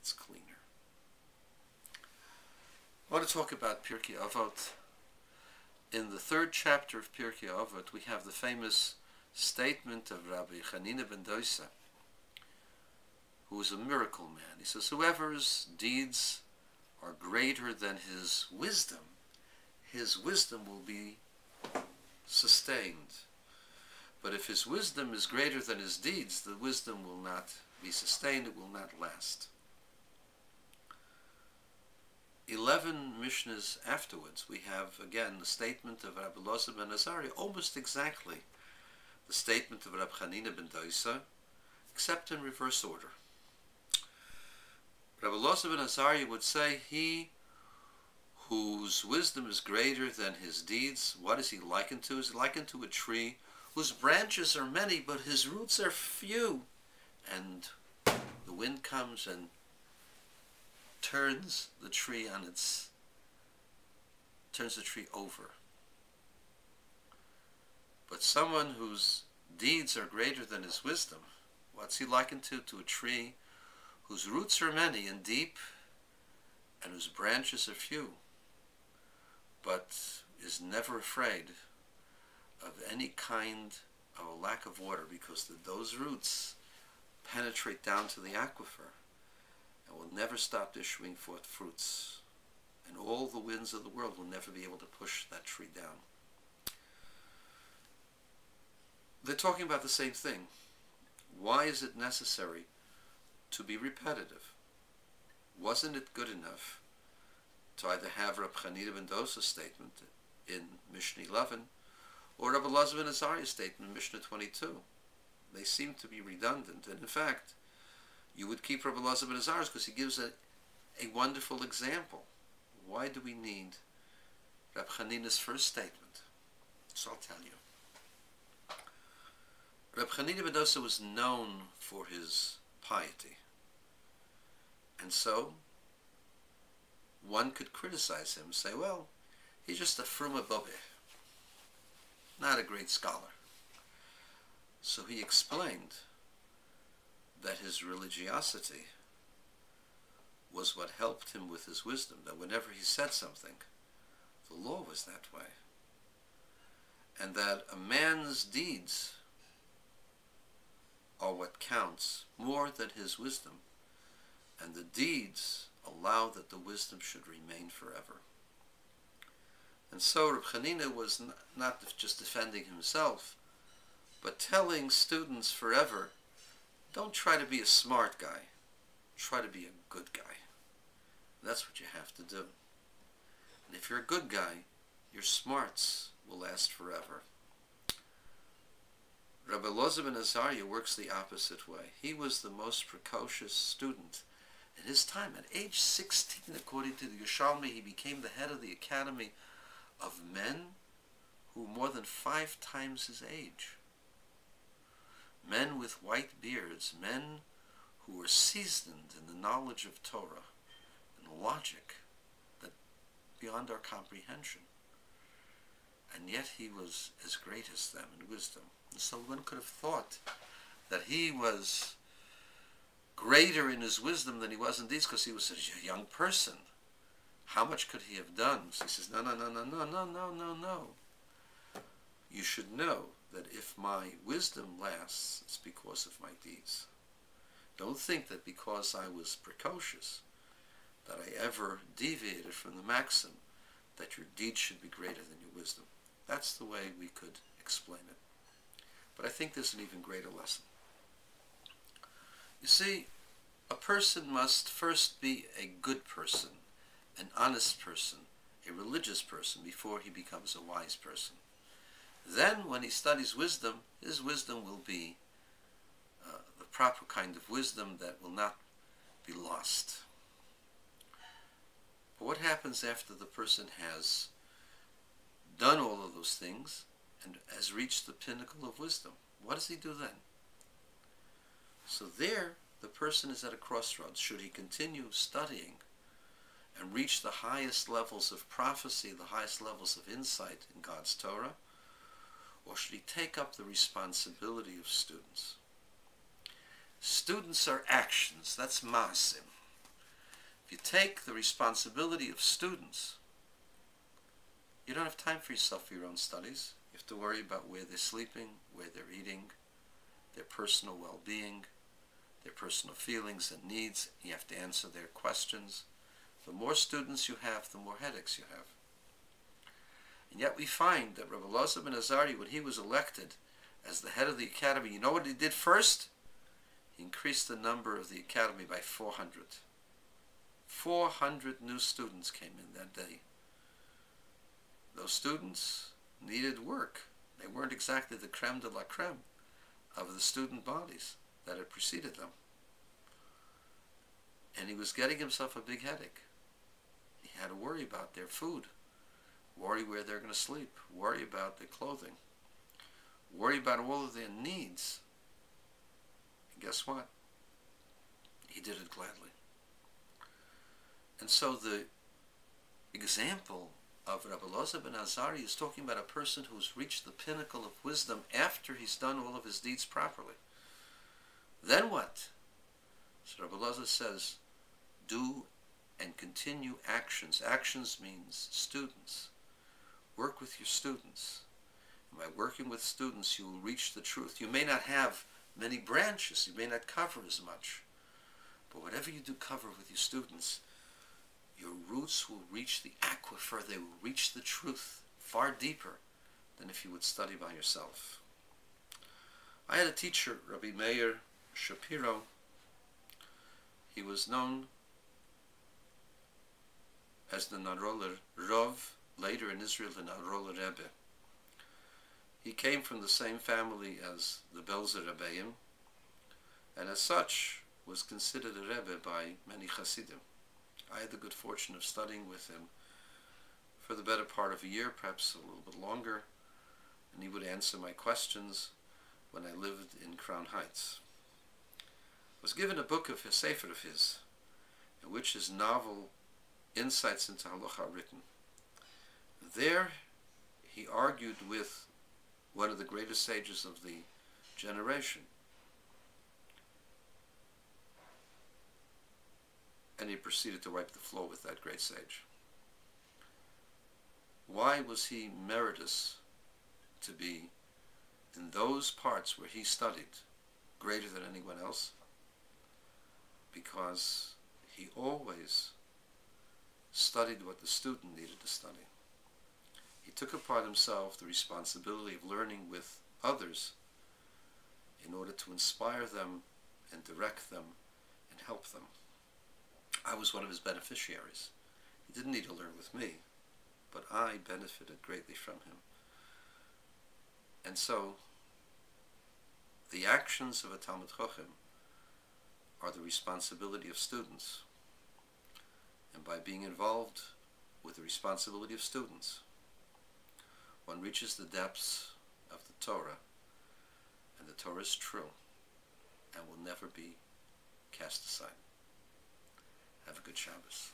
it's cleaner. I want to talk about Pirkei Avot. In the 3rd chapter of Pirkei Avot, we have the famous statement of Rabbi Chanina ben Dosa, who was a miracle man. He says, whoever's deeds are greater than his wisdom will be sustained. But if his wisdom is greater than his deeds, the wisdom will not be sustained, it will not last. 11 Mishnahs afterwards, we have again the statement of Rabbi Elazar ben Azariah, almost exactly the statement of Rabbi Chanina ben Dosa, except in reverse order. Rabbi Elazar ben Azariah would say, he whose wisdom is greater than his deeds, what is he likened to? Is he likened to a tree whose branches are many, but his roots are few, and the wind comes and turns the tree over. But someone whose deeds are greater than his wisdom, what's he likened to? To a tree whose roots are many and deep, and whose branches are few, but is never afraid of any kind of a lack of water, because those roots penetrate down to the aquifer and will never stop issuing forth fruits. And all the winds of the world will never be able to push that tree down. They're talking about the same thing. Why is it necessary to be repetitive? Wasn't it good enough to either have Rabbi Chanina ben Dosa's statement in Mishnah 11 or Rabbi Elazar ben Azariah's statement in Mishnah 22? They seem to be redundant, and in fact, you would keep Rabbi Elazar ben Azariah's because he gives a wonderful example. Why do we need Rabbi Chanina's first statement? So I'll tell you. Rabbi Chanina ben Dosa was known for his piety, and so one could criticize him and say, well, he's just a fruma bobe, not a great scholar. So he explained that his religiosity was what helped him with his wisdom, that whenever he said something, the law was that way, and that a man's deeds are what counts more than his wisdom, and the deeds allow that the wisdom should remain forever. And so Reb Chanina was not just defending himself, but telling students forever, don't try to be a smart guy, try to be a good guy. That's what you have to do. And if you're a good guy, your smarts will last forever. Rabbi Elazar ben Azariah works the opposite way. He was the most precocious student in his time. At age 16, according to the Yerushalmi, he became the head of the academy of men who were more than 5 times his age. Men with white beards, men who were seasoned in the knowledge of Torah and logic that beyond our comprehension. And yet he was as great as them in wisdom. And so one could have thought that he was greater in his wisdom than he was in deeds because he was a young person. How much could he have done? So he says, no. You should know that if my wisdom lasts, it's because of my deeds. Don't think that because I was precocious that I ever deviated from the maxim that your deeds should be greater than your wisdom. That's the way we could explain it. But I think there's an even greater lesson. You see, a person must first be a good person, an honest person, a religious person, before he becomes a wise person. Then, when he studies wisdom, his wisdom will be the proper kind of wisdom that will not be lost. But what happens after the person has done all of those things and has reached the pinnacle of wisdom? What does he do then? So there, the person is at a crossroads. Should he continue studying and reach the highest levels of prophecy, the highest levels of insight in God's Torah? Or should he take up the responsibility of students? Students are actions, that's maasim. If you take the responsibility of students, you don't have time for yourself for your own studies. You have to worry about where they're sleeping, where they're eating, their personal well-being, their personal feelings and needs. You have to answer their questions. The more students you have, the more headaches you have. And yet we find that Rabbi Elazar ben Azariah, when he was elected as the head of the academy, you know what he did first? He increased the number of the academy by 400. 400 new students came in that day. Those students needed work. They weren't exactly the creme de la creme of the student bodies that had preceded them. And he was getting himself a big headache. He had to worry about their food, worry where they're going to sleep, worry about their clothing, worry about all of their needs. And guess what? He did it gladly. And so the example of Rabbi Elazar ben Azariah is talking about a person who's reached the pinnacle of wisdom after he's done all of his deeds properly. Then what? So Rabbi Elazar says, do and continue actions. Actions means students. Work with your students. And by working with students, you will reach the truth. You may not have many branches. You may not cover as much. But whatever you do cover with your students, your roots will reach the aquifer. They will reach the truth far deeper than if you would study by yourself. I had a teacher, Rabbi Meir Shapiro. He was known as the Naroler Rov, later in Israel the Naroler Rebbe. He came from the same family as the Belzer Rebbeim, and as such was considered a Rebbe by many Hasidim. I had the good fortune of studying with him for the better part of a year, perhaps a little bit longer, and he would answer my questions when I lived in Crown Heights. I was given a book of a sefer of his, in which his novel Insights into Halacha are written. There he argued with one of the greatest sages of the generation. And he proceeded to wipe the floor with that great sage. Why was he meritorious to be in those parts where he studied greater than anyone else? Because he always studied what the student needed to study. He took upon himself the responsibility of learning with others in order to inspire them and direct them and help them. I was one of his beneficiaries. He didn't need to learn with me, but I benefited greatly from him. And so, the actions of a Talmid Chacham are the responsibility of students. And by being involved with the responsibility of students, one reaches the depths of the Torah, and the Torah is true and will never be cast aside. Have a good Shabbos.